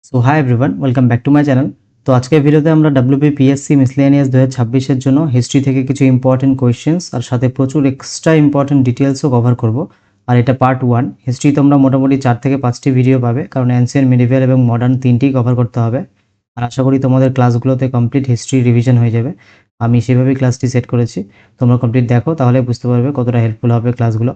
So hi everyone, welcome back to my channel. তো আজকের ভিডিওতে আমরা WBPSC মিসলেনিয়াস 2026-এর জন্য হিস্ট্রি থেকে কিছু ইম্পর্টেন্ট কোয়েশ্চেন্স আর সাথে প্রচুর এক্সট্রা ইম্পর্টেন্ট ডিটেলসও কভার করব। আর এটা পার্ট 1। হিস্ট্রি তোমরা মোটামুটি 4 থেকে 5টি ভিডিও পাবে, কারণ অ্যানসিয়েন্ট, মিডিভেল এবং মডার্ন তিনটেই কভার করতে হবে। আর আশা করি তোমাদের ক্লাসগুলোতে কমপ্লিট হিস্ট্রি রিভিশন হয়ে যাবে। আমি সেভাবেই ক্লাসটি সেট করেছি। তোমরা কমপ্লিট দেখো, তাহলে বুঝতে পারবে কতটা হেল্পফুল হবে ক্লাসগুলো।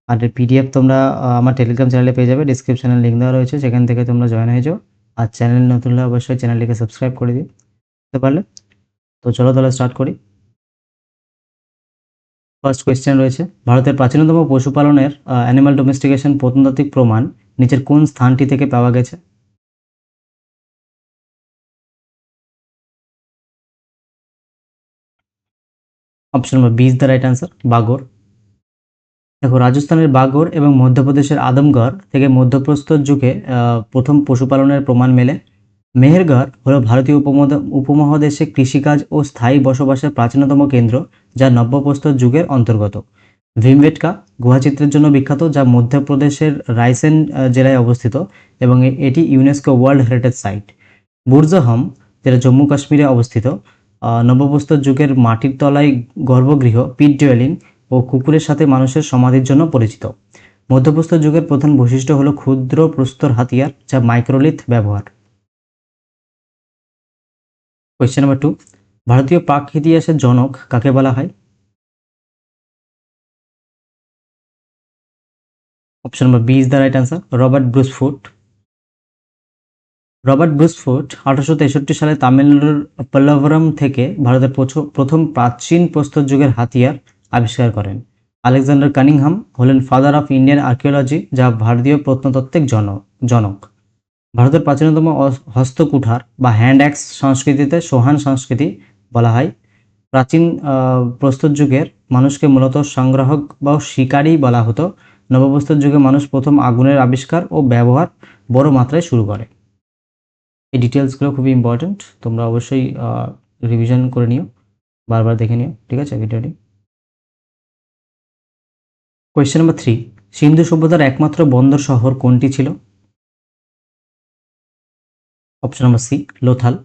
আর পিডিএফ তোমরা আমার টেলিগ্রাম চ্যানেলে পেয়ে যাবে, ডিসক্রিপশনে লিঙ্ক দেওয়া রয়েছে, সেখান থেকে তোমরা জয়েন হয়ে যাও। আর চ্যানেল নতুন হলে অবশ্যই চ্যানেলটিকে সাবস্ক্রাইব করে দিই, বুঝতে পারলে? তো চলো তাহলে স্টার্ট করি। ফার্স্ট কোয়েশ্চেন রয়েছে, ভারতের প্রাচীনতম পশুপালনের অ্যানিমাল ডোমেস্টিকেশন প্রত্নতাত্ত্বিক প্রমাণ নিচের কোন স্থানটি থেকে পাওয়া গেছে? Option number B is the right answer, Bagar. দেখো, রাজস্থানের বাগড় এবং মধ্যপ্রদেশের আদমগড় থেকে মধ্যপ্রস্তর যুগে প্রথম পশুপালনের প্রমাণ মেলে। মেহেরগড় হলো ভারতীয় উপমহাদেশে কৃষিকাজ ও স্থায়ী বসবাসের প্রাচীনতম কেন্দ্র, যা নব্যপ্রস্তর যুগের অন্তর্গত। ভীমবেটকা গুহাচিত্রের জন্য বিখ্যাত, যা মধ্যপ্রদেশের রায়সেন জেলায় অবস্থিত এবং এটি ইউনেস্কো ওয়ার্ল্ড হেরিটেজ সাইট। বুর্জহম, যেটা জম্মু কাশ্মীরে অবস্থিত, নব্যপ্রস্তর যুগের মাটির তলায় গর্ভগৃহ, পিট ডুয়েলিং ও কুকুরের সাথে মানুষের সমাধির জন্য পরিচিত। মধ্যপ্রস্তর যুগের প্রধান বৈশিষ্ট্য হলো ক্ষুদ্র প্রস্তর হাতিয়ার, যা মাইক্রোলিথ ব্যবহার। কোয়েশ্চেন নাম্বার 2, ভারতীয় প্রাক ইতিহাসের জনক কাকে বলা হয়? Option number B is the right answer, Robert Bruce Foote. Robert Bruce Foote 1863 সালে তামিলনাড়ুর পল্লবরম থেকে ভারতের প্রথম প্রাচীন প্রস্তর যুগের হাতিয়ার আবিষ্কার করেন। আলেকজান্ডার কানিংহাম হলেন ফাদার অফ ইন্ডিয়ান আর্কিওলজি, যা ভারতীয় প্রত্নতাত্ত্বিক জনক। ভারতের প্রাচীনতম হস্তকুঠার বা হ্যান্ড অ্যাক্স সংস্কৃতিতে সোহান সংস্কৃতি বলা হয়। প্রাচীন প্রস্তর যুগের মানুষকে মূলত সংগ্রাহক বা শিকারী বলা হতো। নবপ্রস্তর যুগে মানুষ প্রথম আগুনের আবিষ্কার ও ব্যবহার বড় মাত্রায় শুরু করে। এই ডিটেলসগুলো খুবই ইম্পর্ট্যান্ট, তোমরা অবশ্যই রিভিশন করে নিও, বারবার দেখে নিও, ঠিক আছে ভিডিওটি। কোয়েশ্চেন নাম্বার 3, সিন্ধু সভ্যতার একমাত্র বন্দর শহর কোনটি ছিল? Option number C, Lothal.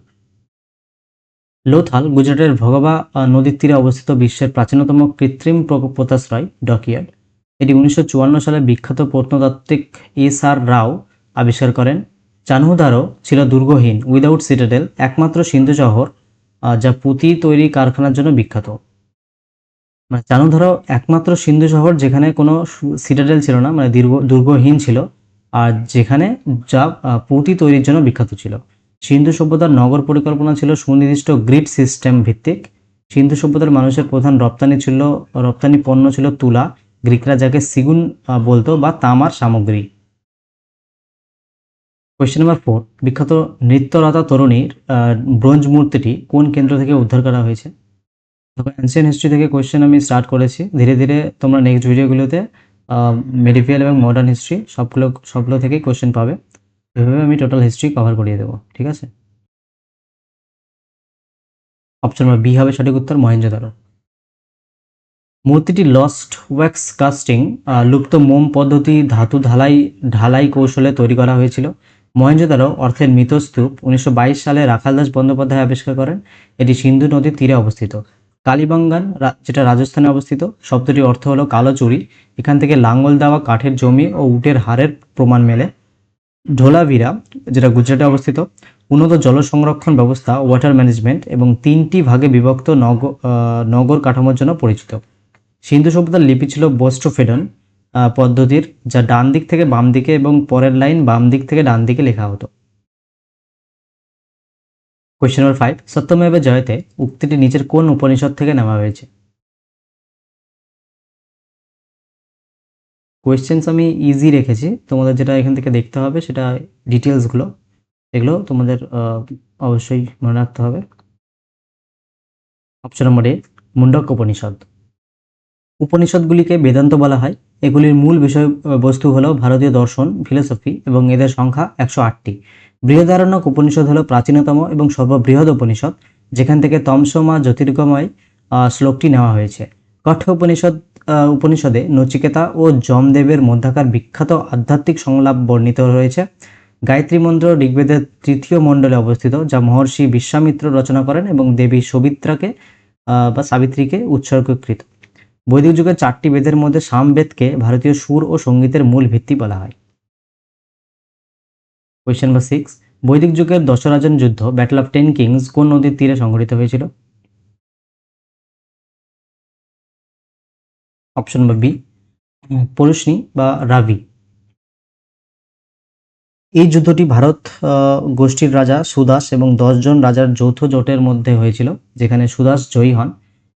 Lothal গুজরাটের ভগবা নদীর তীরে অবস্থিত বিশ্বের প্রাচীনতম কৃত্রিম পোতাশ্রয় ডকইয়ার্ড। এটি 1954 সালে বিখ্যাত প্রত্নতাত্ত্বিক এস.আর. রাও আবিষ্কার করেন। চানহুদারো ছিল দুর্গহীন, উইদাউট সিটাডেল, একমাত্র সিন্ধু শহর যা পুঁতি তৈরি কারখানার জন্য বিখ্যাত। মানে চানহুদারো একমাত্র সিন্ধু শহর যেখানে কোনো সিটাডেল ছিল না, মানে দুর্গহীন ছিল, আর যেখানে যা পুঁতি তৈরির জন্য বিখ্যাত ছিল। সিন্ধু সভ্যতার নগর পরিকল্পনা ছিল সুনির্দিষ্ট গ্রিড সিস্টেম ভিত্তিক। সিন্ধু সভ্যতার মানুষের প্রধান রপ্তানি পণ্য ছিল তুলা, গ্রিকরা যাকে সিগুন বলতো, বা তামার সামগ্রী। কোয়েশ্চেন নাম্বার 4, বিখ্যাত নৃত্যরতা তরুণীর ব্রোঞ্জ মূর্তিটি কোন কেন্দ্র থেকে উদ্ধার করা হয়েছে? দেখো, অ্যানসিয়েন্ট হিস্ট্রি থেকে কোয়েশ্চেন আমি স্টার্ট করেছি, ধীরে ধীরে তোমরা নেক্সট ভিডিওগুলোতে মেডিভিয়াল এবং মডার্ন হিস্ট্রি সবগুলো থেকেই কোয়েশ্চেন পাবে। এভাবে আমি টোটাল হিস্ট্রি কভার করিয়ে দেবো, ঠিক আছে। অপশন নম্বর বি হবে সঠিক উত্তর, মহেঞ্জোদারো। মূর্তিটি লস্ট ওয়্যাক্স কাস্টিং, লুপ্ত মোম পদ্ধতি ধাতু ঢালাই কৌশলে তৈরি করা হয়েছিল। মহেঞ্জোদারো অর্থের মৃতস্তূপ 1922 সালে রাখালদাস বন্দ্যোপাধ্যায় আবিষ্কার করেন। এটি সিন্ধু নদীর তীরে অবস্থিত। কালীবাঙ্গান, যেটা রাজস্থানে অবস্থিত, শব্দটির অর্থ হলো কালো চুরি। এখান থেকে লাঙ্গল দেওয়া কাঠের জমি ও উটের হাড়ের প্রমাণ মেলে। ধোলাভিরা, যেটা গুজরাটে অবস্থিত, উন্নত জল সংরক্ষণ ব্যবস্থা, ওয়াটার ম্যানেজমেন্ট এবং 3টি ভাগে বিভক্ত নগর কাঠামোর জন্য পরিচিত। সিন্ধু সভ্যতার লিপি ছিল বোস্টোফেডন পদ্ধতির, যা ডান দিক থেকে বাম দিকে এবং পরের লাইন বাম দিক থেকে ডান দিকে লেখা হতো। কোয়েশ্চেন নম্বর 5, সত্যমেব জয়তে উক্তিটি নিচের কোন উপনিষদ থেকে নেওয়া হয়েছে? কোয়েশ্চেন্স আমি ইজি রেখেছি, তোমাদের যেটা এখান থেকে দেখতে হবে সেটা ডিটেলসগুলো, এগুলো তোমাদের অবশ্যই মনে রাখতে হবে। অপশন নম্বর এ, মুন্ডক উপনিষদ। উপনিষদগুলিকে বেদান্ত বলা হয়। এগুলির মূল বিষয়বস্তু হলো ভারতীয় দর্শন, ফিলোসফি, এবং এদের সংখ্যা 108টি। বৃহদারণ্যক উপনিষদ হলো প্রাচীনতম এবং সর্ববৃহৎ উপনিষদ, যেখান থেকে তমসমা জ্যোতির্গময় শ্লোকটি নেওয়া হয়েছে। কঠ্য উপনিষদে নচিকেতা ও যমদেবের মধ্যাকার বিখ্যাত আধ্যাত্মিক সংলাপ বর্ণিত রয়েছে। গায়ত্রী মন্ত্র ঋগ্বেদের 3য় মণ্ডলে অবস্থিত, যা মহর্ষি বিশ্বামিত্র রচনা করেন এবং দেবী সবিত্রাকে বা সাবিত্রীকে উৎসর্গকৃত। বৈদিক যুগের 4টি বেদের মধ্যে সামবেদকে ভারতীয় সুর ও সঙ্গীতের মূল ভিত্তি বলা হয়। কোয়েশ্চেন নাম্বার 6, বৈদিক যুগের দশরাজন যুদ্ধ ব্যাটল অফ 10 কিংস কোন নদীর তীরে সংঘটিত হয়েছিল? অপশন নম্বর বি, পরুষ্ণী বা রাভি। এই যুদ্ধটি ভারত গোষ্ঠীর রাজা সুদাস এবং 10 জন রাজার যৌথ জোটের মধ্যে হয়েছিল, যেখানে সুদাস জয়ী হন।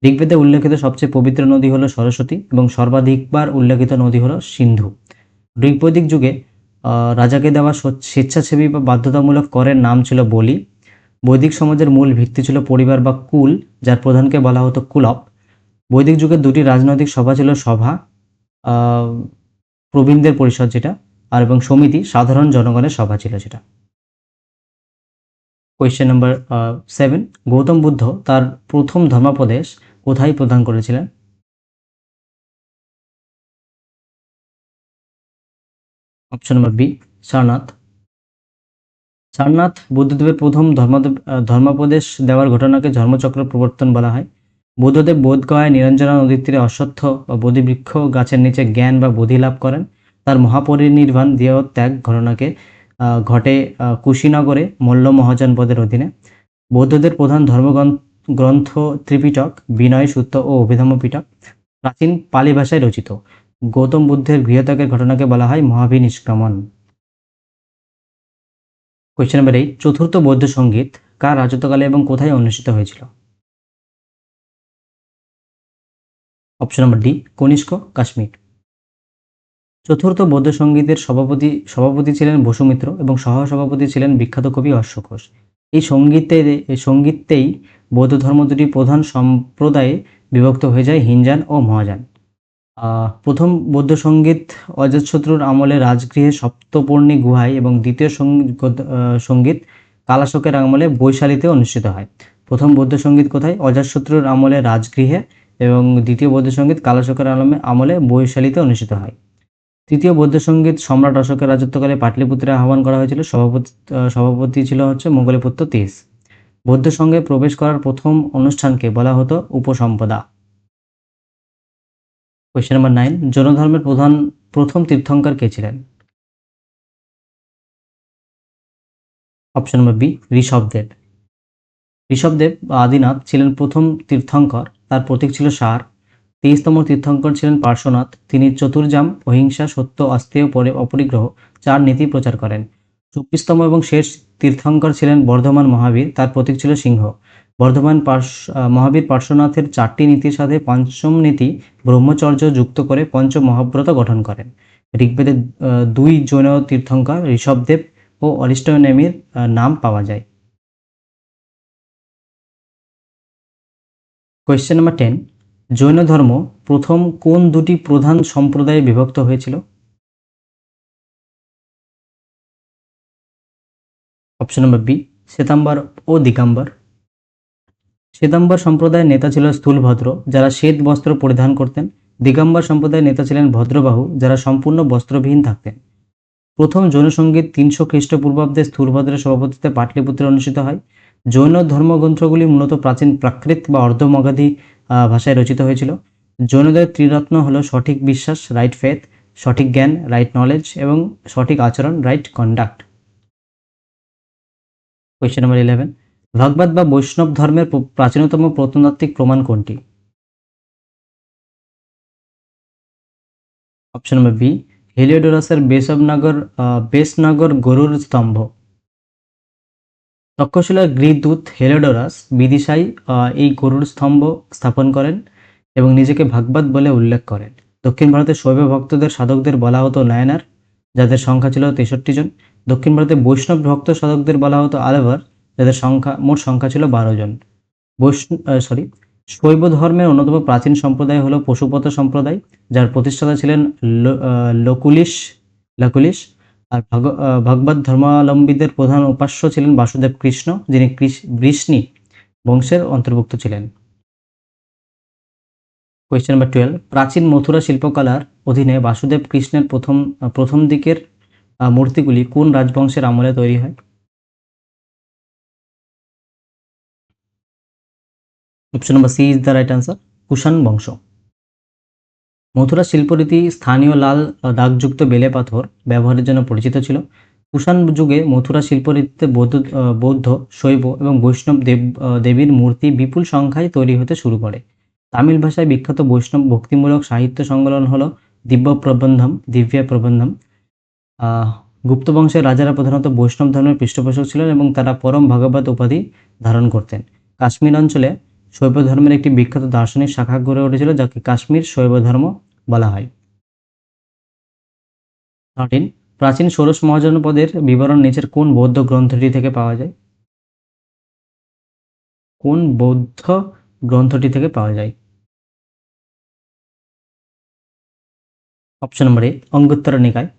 ঋগ্বেদে উল্লেখিত সবচেয়ে পবিত্র নদী হলো সরস্বতী এবং সর্বাধিকবার উল্লেখিত নদী হলো সিন্ধু। ঋগ্বৈদিক যুগে রাজাকে দেওয়া স্বেচ্ছাসেবী বা বাধ্যতামূলক করের নাম ছিল বলি। বৈদিক সমাজের মূল ভিত্তি ছিল পরিবার বা কুল, যার প্রধানকে বলা হতো কুলপ। বৈদিক যুগের 2টি রাজনৈতিক সভা ছিল, সভা প্রবীণদের পরিষদ যেটা, আর এবং সমিতি সাধারণ জনগণের সভা ছিল যেটা। কোয়েশ্চেন নাম্বার 7, গৌতম বুদ্ধ তার প্রথম ধর্মোপদেশ কোথায় প্রদান করেছিলেন? Option number B, Sarnath. Sarnath বুদ্ধদেবের প্রথম ধর্মোপদেশ দেওয়ার ঘটনাকে ধর্মচক্র প্রবর্তন বলা হয়। বুদ্ধদেব বোধগয়ায় নিরঞ্জনা নদীর তীরে অশ্বত্থ বা বোধিবৃক্ষ গাছের নিচে জ্ঞান বা বোধি লাভ করেন। তার মহাপরিনির্বাণ দেহত্যাগ ঘটনাকে ঘটে কুশীনগরে মল্ল মহাজন পদের অধীনে। বৌদ্ধদের প্রধান ধর্মগ্রন্থ ত্রিপিটক, বিনয় সূত্র ও অভিধম্ম পিটক প্রাচীন পালি ভাষায় রচিত। গৌতম বুদ্ধের গৃহত্যাগের ঘটনাকে বলা হয় মহাভিনিষ্ক্রমণ। কোয়েশ্চেন নাম্বার 8, চতুর্থ বৌদ্ধ সঙ্গীত কার রাজত্বকালে এবং কোথায় অনুষ্ঠিত হয়েছিল? Option number D, Kanishka, Kashmir. চতুর্থ বৌদ্ধ সঙ্গীতের সভাপতি ছিলেন বসুমিত্র এবং সহসভাপতি ছিলেন বিখ্যাত কবি অশ্ব ঘোষ। এই সঙ্গীতেই বৌদ্ধ ধর্ম দুটি প্রধান সম্প্রদায়ে বিভক্ত হয়ে যায়, হিনজান ও মহাযান। প্রথম বৌদ্ধ সঙ্গীত অজাতশত্রুর আমলে রাজগৃহে সপ্তপর্ণী গুহায় এবং দ্বিতীয় সঙ্গীত কালাশোকের আমলে বৈশালীতে অনুষ্ঠিত হয়। প্রথম বৌদ্ধ সঙ্গীত কোথায়? অজাতশত্রুর আমলে রাজগৃহে এবং দ্বিতীয় বৌদ্ধ সঙ্গীত কালাশোকের আমলে বৈশালীতে অনুষ্ঠিত হয়। তৃতীয় বৌদ্ধ সঙ্গীত সম্রাট অশোকের রাজত্বকালে পাটলিপুত্রে আহ্বান করা হয়েছিল। সভাপতি ছিল মোগলিপুত্র তিস। বৌদ্ধ সঙ্গে প্রবেশ করার প্রথম অনুষ্ঠানকে বলা হতো উপসম্পদা। কোয়েশ্চেন নাম্বার 9, জৈন ধর্মের প্রথম তীর্থঙ্কর কে ছিলেন? Option number B, Rishabhdev. Rishabhdev বা আদিনাথ ছিলেন প্রথম তীর্থঙ্কর। তার প্রতীক ছিল ষাঁড়। 23তম তীর্থঙ্কর ছিলেন পার্শ্বনাথ। তিনি চতুর্জাম, অহিংসা, সত্য, অস্তেয়, অপরিগ্রহ 4 নীতি প্রচার করেন। 24তম এবং শেষ তীর্থঙ্কর ছিলেন বর্ধমান মহাবীর। তার প্রতীক ছিল সিংহ। মহাবীর পার্শ্বনাথের 4টি নীতির সাথে পঞ্চম নীতি ব্রহ্মচর্য যুক্ত করে পঞ্চ মহাব্রত গঠন করেন। ঋগ্বেদে 2 জৈন তীর্থঙ্কর ঋষভদেব ও অরিষ্টনেমির নাম পাওয়া যায়। কোয়েশ্চেন নাম্বার 10, জৈন ধর্ম প্রথম কোন দুটি প্রধান সম্প্রদায়ে বিভক্ত হয়েছিল? অপশন নম্বর বি, শ্বেতাম্বর ও দিগম্বর। শ্বেতাম্বর সম্প্রদায়ের নেতা ছিল স্থূলভদ্র, যারা শ্বেত বস্ত্র পরিধান করতেন। দিগম্বর সম্প্রদায়ের নেতা ছিলেন ভদ্রবাহু, যারা সম্পূর্ণ বস্ত্রবিহীন থাকতেন। প্রথম জৈন সঙ্গীত 300 খ্রিস্টপূর্বাব্দে স্থূলভদ্রের সভাপতিত্বে পাটলিপুত্রে অনুষ্ঠিত হয়। জৈন ধর্মগ্রন্থগুলি মূলত প্রাচীন প্রাকৃত বা অর্ধমগধী ভাষায় রচিত হয়েছিল। জৈনদের ত্রিরত্ন হলো সঠিক বিশ্বাস, রাইট ফেথ, সঠিক জ্ঞান, রাইট নলেজ এবং সঠিক আচরণ, রাইট কন্ডাক্ট। কোয়েশ্চেন নাম্বার 11, ভগবত বা বৈষ্ণব ধর্মের প্রাচীনতম প্রত্নতাত্ত্বিক প্রমাণ কোনটি? অপশন নম্বর বি, হেলিওডোরাসের বেশনগর গরুর স্তম্ভ। তক্ষশিলার গৃহদূত হেলিওডোরাস বিদিশায় এই গরুর স্তম্ভ স্থাপন করেন এবং নিজেকে ভাগবত বলে উল্লেখ করেন। দক্ষিণ ভারতের শৈব ভক্তদের সাধকদের বলা হতো নায়নার, যাদের সংখ্যা ছিল 63 জন। দক্ষিণ ভারতে বৈষ্ণব ভক্ত সাধকদের বলা হতো আলভার, যাদের মোট সংখ্যা ছিল 12 জন। শৈব ধর্মের অন্যতম প্রাচীন সম্প্রদায় হলো পশুপত সম্প্রদায়, যার প্রতিষ্ঠাতা ছিলেন লকুলিশ। আর ভগবত ধর্মাবলম্বীদের প্রধান উপাস্য ছিলেন বাসুদেব কৃষ্ণ, যিনি বৃষ্ণি বংশের অন্তর্ভুক্ত ছিলেন। কোয়েশ্চেন নাম্বার 12, প্রাচীন মথুরা শিল্পকলার অধীনে বাসুদেব কৃষ্ণের প্রথম দিকের মূর্তিগুলি কোন রাজবংশের আমলে তৈরি হয়? Option number C is the right answer, Kushan বংশ। মথুরা শিল্পরীতি স্থানীয় লাল দাগযুক্ত বেলে পাথর ব্যবহারের জন্য পরিচিত ছিল। কুষাণ যুগে মথুরা শিল্পরীতিতে বৌদ্ধ, শৈব এবং বৈষ্ণব দেবীর মূর্তি বিপুল সংখ্যায় তৈরি হতে শুরু করে। তামিল ভাষায় বিখ্যাত বৈষ্ণব ভক্তিমূলক সাহিত্য সংকলন হল দিব্য প্রবন্ধম। গুপ্ত বংশের রাজারা প্রধানত বৈষ্ণব ধর্মের পৃষ্ঠপোষক ছিলেন এবং তারা পরম ভগবত উপাধি ধারণ করতেন। কাশ্মীর অঞ্চলে শৈব ধর্মের একটি বিখ্যাত দার্শনিক শাখা গড়ে উঠেছিল, যাকে কাশ্মীর শৈব ধর্ম বলা হয়। 13, প্রাচীন ষোড়শ মহাজনপদের বিবরণ নিচের কোন বৌদ্ধ গ্রন্থটি থেকে পাওয়া যায়? কোন বৌদ্ধ গ্রন্থটি থেকে পাওয়া যায়? অপশন নম্বর এ অঙ্গুত্তর নিকায়।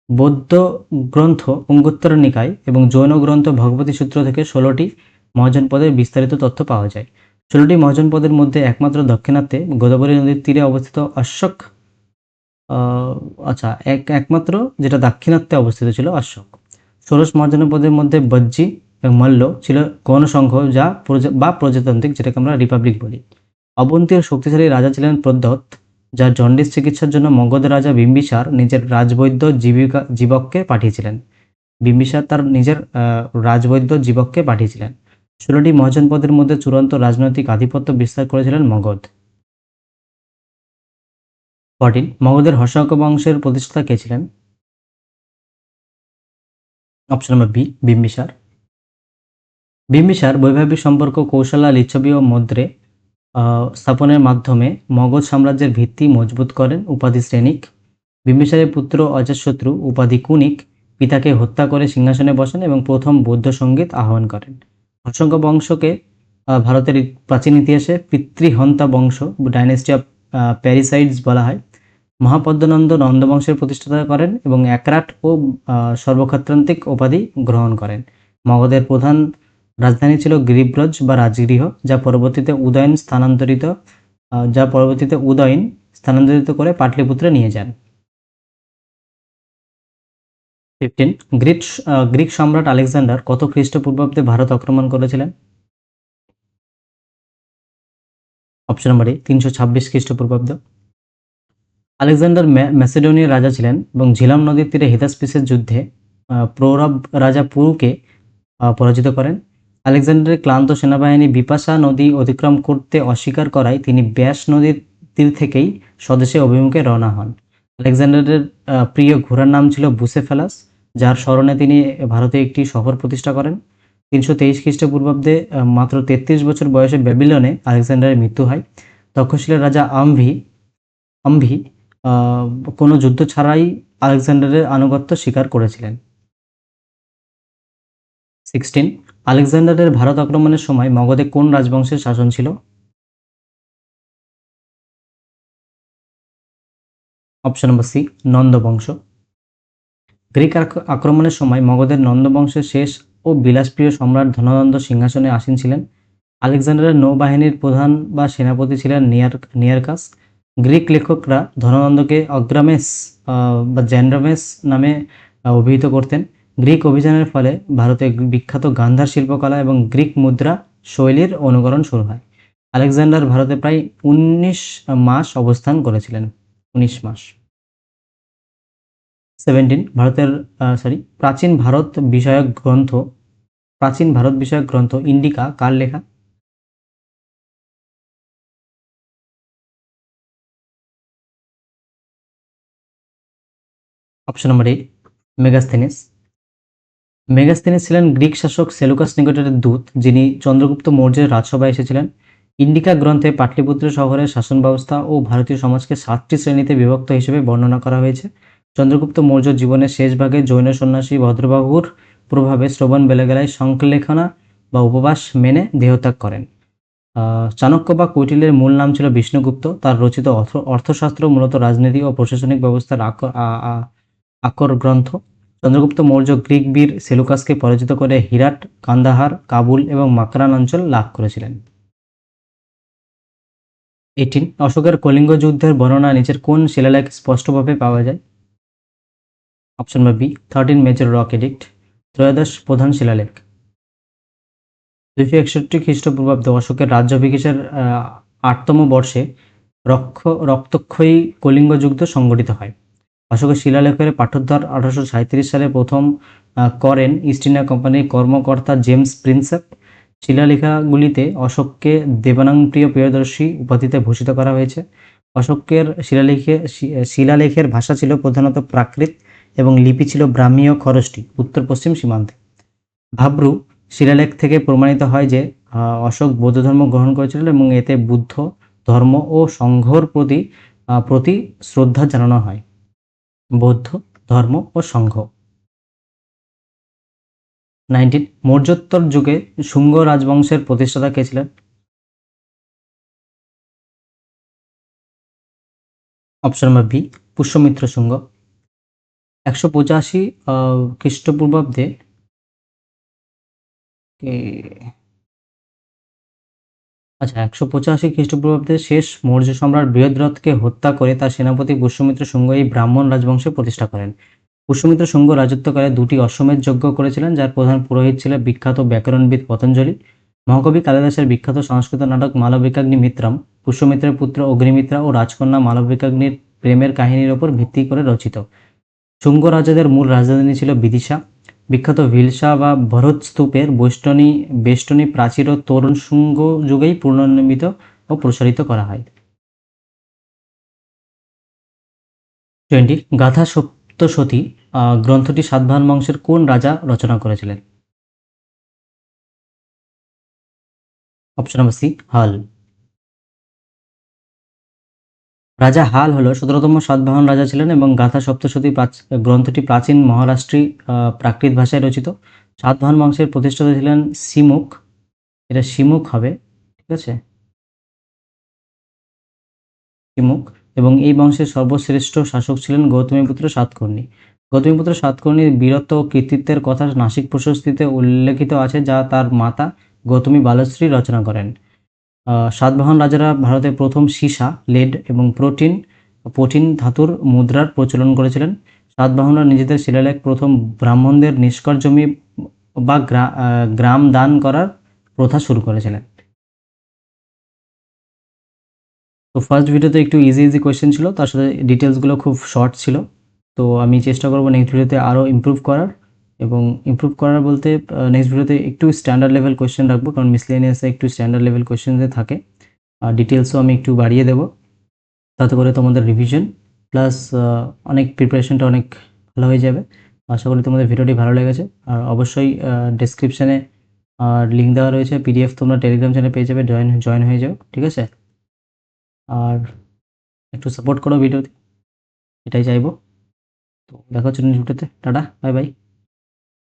বৌদ্ধ গ্রন্থ অঙ্গুত্তর নিকায় এবং জৈন গ্রন্থ ভগবতী সূত্র থেকে 16টি মহাজনপদের বিস্তারিত তথ্য পাওয়া যায়। 16টি মহাজনপদের মধ্যে একমাত্র দক্ষিণাত্যে গোদাবরী নদীর তীরে অবস্থিত অশোক একমাত্র যেটা দাক্ষিণাত্যে অবস্থিত ছিল অশোক। ষোড়শ মহাজনপদের মধ্যে বজ্জী এবং মল্ল ছিল গণসংঘ বা প্রজাতান্ত্রিক, যেটাকে আমরা রিপাবলিক বলি। অবন্তীর শক্তিশালী রাজা ছিলেন প্রদ্যোৎ, যার জন্ডিস চিকিৎসার জন্য মগধ রাজা বিম্বিসার নিজের রাজবৈদ্য জীবককে পাঠিয়েছিলেন। বিম্বিসার তার নিজের রাজবৈদ্য জীবককে পাঠিয়েছিলেন। 16টি মহাজনপদের মধ্যে চূড়ান্ত রাজনৈতিক আধিপত্য বিস্তার করেছিলেন মগধ। 14, মগধের হর্ষাঙ্ক বংশের প্রতিষ্ঠাতা কে ছিলেন? Option number B Bimbisara. Bimbisara বৈবাহিক সম্পর্ক, কৌশলা, লিচ্ছবি ও মুদ্রে স্থাপনের মাধ্যমে মগধ সাম্রাজ্যের ভিত্তি মজবুত করেন। উপাধি শ্রেণিক। বিম্বিসারের পুত্র অজাতশত্রু উপাধি কুনিক পিতাকে হত্যা করে সিংহাসনে বসেন এবং প্রথম বৌদ্ধ সঙ্গীত আহ্বান করেন। হর্ষাঙ্ক বংশকে ভারতের প্রাচীন ইতিহাসে পিতৃহন্তা বংশ, ডাইনেস্টি অফ প্যারিসাইডস বলা হয়। মহাপদ্মনন্দ নন্দবংশের প্রতিষ্ঠাতা করেন এবং একরাট ও সর্বক্ষত্রান্তিক উপাধি গ্রহণ করেন। মগধের প্রধান রাজধানী ছিল গিরিব্রজ বা রাজগৃহ, যা পরবর্তীতে উদয়ন স্থানান্তরিত করে পাটলিপুত্রে নিয়ে যান। 15, গ্রিক সম্রাট আলেকজান্ডার কত খ্রিস্টপূর্বাব্দে ভারত আক্রমণ করেছিলেন? অপশন নম্বর এ 326 খ্রিস্টপূর্বাব্দ। আলেকজান্ডার ম্যাসেডোনিয়ার রাজা ছিলেন এবং ঝিলাম নদীর তীরে হিদাসপিসের যুদ্ধে প্রৌরব রাজা পুরুকে পরাজিত করেন। আলেকজান্ডারের ক্লান্ত সেনাবাহিনী বিপাশা নদী অতিক্রম করতে অস্বীকার করায় তিনি ব্যাস নদীর তীর থেকেই স্বদেশে অভিমুখে রওনা হন। আলেকজান্ডারের প্রিয় ঘোড়ার নাম ছিল বুসেফেলাস, যার স্মরণে তিনি ভারতে একটি শহর প্রতিষ্ঠা করেন। 323 খ্রিস্টপূর্বাব্দে মাত্র 33 বছর বয়সে ব্যাবিলনে আলেকজান্ডারের মৃত্যু হয়। তক্ষশিলের রাজা আম্ভি কোনো যুদ্ধ ছাড়াই আলেকজান্ডারের আনুগত্য স্বীকার করেছিলেন। 16, আলেকজান্ডারের ভারত আক্রমণের সময় মগধে কোন রাজবংশের শাসন ছিল? অপশন নম্বর সি নন্দ বংশ। গ্রিক আক্রমণের সময় মগধের নন্দ বংশের শেষ ও বিলাসপ্রিয় সম্রাট ধননন্দ সিংহাসনে আসীন ছিলেন। আলেকজান্ডারের নৌবাহিনীর প্রধান বা সেনাপতি ছিলেন নিয়ারকাস। গ্রিক লেখকরা ধননন্দকে অগ্রামেস বা জ্যান্ড্রামেস নামে অভিহিত করতেন। গ্রিক অভিযানের ফলে ভারতে বিখ্যাত গান্ধার শিল্পকলা এবং গ্রিক মুদ্রা শৈলীর অনুকরণ শুরু হয়। আলেকজান্ডার ভারতে প্রায় 19 মাস অবস্থান করেছিলেন। 19 মাস। 17, প্রাচীন ভারত বিষয়ক গ্রন্থ ইন্ডিকা কার লেখা? অপশন নম্বর এ মেগাস্থেনিস। মেগাস্থেনিস ছিলেন গ্রিক শাসক সেলুকাস নিকেটরের দূত, যিনি চন্দ্রগুপ্ত মৌর্যের রাজসভায় এসেছিলেন। ইন্ডিকা গ্রন্থে পাটলিপুত্র শহরের শাসন ব্যবস্থা ও ভারতীয় সমাজকে 7টি শ্রেণীতে বিভক্ত হিসেবে বর্ণনা করা হয়েছে। চন্দ্রগুপ্ত মৌর্য জীবনের শেষ ভাগে জৈন সন্ন্যাসী ভদ্রবাহুর প্রভাবে শ্রবণ-বেলাগোলায় সংলেখনা বা উপবাস মেনে দেহত্যাগ করেন। চাণক্য বা কৌটিল্যের মূল নাম ছিল বিষ্ণুগুপ্ত। তার রচিত অর্থশাস্ত্র মূলত রাজনীতি ও প্রশাসনিক ব্যবস্থার আকর গ্রন্থ। চন্দ্রগুপ্ত মৌর্য গ্রিক বীর সেলুকাসকে পরাজিত করে হিরাট, কান্দাহার, কাবুল এবং মাকরান অঞ্চল লাভ করেছিলেন। 18, অশোকের কলিঙ্গ যুদ্ধের বর্ণনা নিচের কোন শিলালেখে স্পষ্টভাবে পাওয়া যায়? Option number B 13 major rock edict. ত্রয়োদশ প্রধান শিলালেখ। 261 খ্রিস্টপূর্বাব্দে অশোকের রাজ্যাভিষেকের 8তম বর্ষে রক্তক্ষয়ী কলিঙ্গ যুদ্ধ সংঘটিত হয়। অশোকের শিলালেখের পাঠোদ্ধার 1837 সালে প্রথম করেন ইস্ট ইন্ডিয়া কোম্পানির কর্মকর্তা জেমস প্রিন্সেপ। শিলালেখাগুলিতে অশোককে দেবানাংপ্রিয় প্রিয়দর্শী উপাধিতে ভূষিত করা হয়েছে। অশোকের শিলালেখের ভাষা ছিল প্রধানত প্রাকৃত এবং লিপি ছিল ব্রাহ্মী ও খরষ্টি উত্তর পশ্চিম সীমান্তে। ভাব্রু শিলালেখ থেকে প্রমাণিত হয় যে অশোক বৌদ্ধ ধর্ম গ্রহণ করেছিলেন এবং এতে বুদ্ধ ধর্ম ও সংঘর প্রতি শ্রদ্ধা জানানো হয়। বৌদ্ধ ধর্ম ও সংঘ। 19 মৌর্যোত্তর যুগে শুঙ্গ রাজবংশের প্রতিষ্ঠাতা কে ছিলেন? Option number B Pushyamitra Shunga. 185 খ্রিস্টপূর্বাব্দে আচ্ছা 185 খ্রিস্টপূর্বাব্দে শেষ মৌর্য সম্রাট বৃহদ্রথকে হত্যা করে তার সেনাপতি পুষ্যমিত্র শুঙ্গ এই ব্রাহ্মণ রাজবংশ প্রতিষ্ঠা করেন। পুষ্যমিত্র শুঙ্গ রাজত্বকালে 2টি অশ্বমেধ যজ্ঞ করেছিলেন, যার প্রধান পুরোহিত ছিলেন বিখ্যাত ব্যাকরণবিদ পতঞ্জলি। মহাকবি কালিদাসের বিখ্যাত সংস্কৃত নাটক মালবিকাগ্নি মিত্রাম পুষ্যমিত্রের পুত্র অগ্নিমিত্রা ও রাজকন্যা মালবিকাগ্নির প্রেমের কাহিনীর ওপর ভিত্তি করে রচিত। শুঙ্গ রাজাদের মূল রাজধানী ছিল বিদিশা। বিখ্যাত ভিলসা বা ভরত স্তূপের বেষ্টনী প্রাচীর ও তোরণ শুঙ্গ যুগেই পুনর্নির্মিত ও প্রসারিত করা হয়। 20 গাথা সপ্তশতী গ্রন্থটি সাতবাহন বংশের কোন রাজা রচনা করেছিলেন? অপশন নম্বর সি হাল। রাজা হাল হল 17তম সাতবাহন রাজা ছিলেন এবং গাথা সপ্তশতী গ্রন্থটি প্রাচীন মহারাষ্ট্রী প্রাকৃত ভাষায় রচিত। সাতবাহন বংশের প্রতিষ্ঠাতা ছিলেন সিমুখ। এটা সিমুখ হবে, ঠিক আছে, সিমুখ। এবং এই বংশের সর্বশ্রেষ্ঠ শাসক ছিলেন গৌতমীপুত্র সাতকর্ণী। গৌতমীপুত্র সাতকর্ণীর বীরত্ব ও কৃতিত্বের কথা নাসিক প্রশস্তিতে উল্লেখিত আছে, যা তার মাতা গৌতমী বালশ্রী রচনা করেন। সাতবাহন রাজারা ভারতে প্রথম সীসা, লেড এবং প্রোটিন ধাতুর মুদ্রার প্রচলন করেছিলেন। সাতবাহনরা নিজেদের শিলালেখ প্রথম ব্রাহ্মণদের নিষ্কর জমি বা গ্রাম দান করার প্রথা শুরু করেছিলেন। তো ফার্স্ট ভিডিওতে একটু ইজি কোয়েশ্চেন ছিল, তার সাথে ডিটেলসগুলো খুব শর্ট ছিল। তো আমি চেষ্টা করবো নেক্সট ভিডিওতে আরও ইমপ্রুভ করার, এবং ইমপ্রুভ করার বলতে নেক্সট ভিডিওতে একটু স্ট্যান্ডার্ড লেভেল কোয়েশ্চেন রাখবো, কারণ মিসলেনিয়াসে একটু স্ট্যান্ডার্ড লেভেল কোয়েশ্চেন থাকে। আর ডিটেলসও আমি একটু বাড়িয়ে দেবো, তাতে করে তোমাদের রিভিশন প্লাস অনেক প্রিপারেশনটা অনেক ভালো হয়ে যাবে। আশা করি তোমাদের ভিডিওটি ভালো লেগেছে। আর অবশ্যই ডেসক্রিপশানে লিঙ্ক দেওয়া রয়েছে, পিডিএফ তোমরা টেলিগ্রাম চ্যানেলে পেয়ে যাবে, জয়েন হয়ে যাও, ঠিক আছে। আর একটু সাপোর্ট করো ভিডিওতে, এটাই চাইবো। তো দেখা হচ্ছে নেক্সট ভিডিওতে। Tata, bye bye.